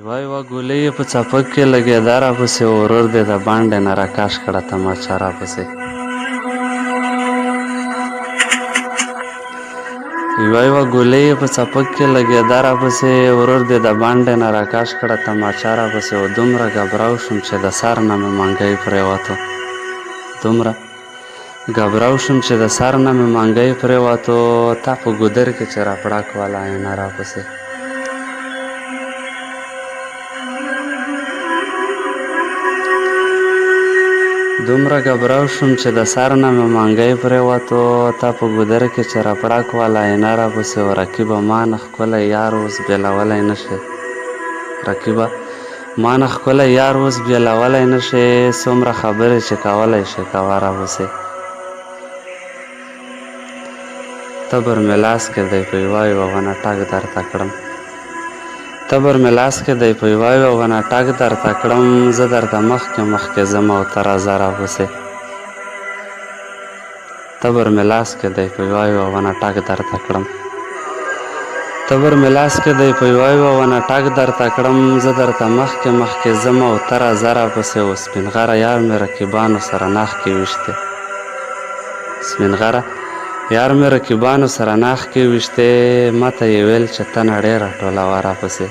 یوه یوه ګولۍ یې په څپک کې لګېده راپسې ورور دې د باندې نه راکش کړه تماچه راپسې یوه یوه ګولۍ یې په څپک کې لګېده راپسې ورور دې د باندې نه راکش کړه تماچه راپسې و دومره ګبراو شوم چې د سر نه مې منګی پرېوتو دومره ګبراو شوم چې د سر نه مې منګی پرېوتو تا په ګودر کې چې راپړک والا عینه راپسې دومره ګبراو شوم چې د سر نه مې منګی پرېوتو تا په ګودر کې چې راپړک والا عینه راپسې و رقیبه ما نه ښکلی یار اوس بېلولی نه شي رقیبه ما نه ښکلی یار اوس بېلولی نه شي څومره خبرې چې کولی شي کوه راپسې تبر مې لاس کې دی په یوه یوه ونه ټک درته کړم تبر مې لاس کې دی په یوه یوه ونه ټک درته کړم زه درته مخکې مخکې ځم او ته راځه راپسې تبر مې لاس کې دی په یوه یوه ونه ټک درته کړم تبر مې لاس کې دی په یوه یوه ونه ټک درته کړم زه درته مخکې مخکې ځم او ته راځه راپسې و سپین غره یار مې رقیبانو سره ناخ کې ویشتې سپین غره یار مې رقیبانو سره ناخ کې ویشتې ما ته یې ویل چې ته نړۍ راټولوه راپسې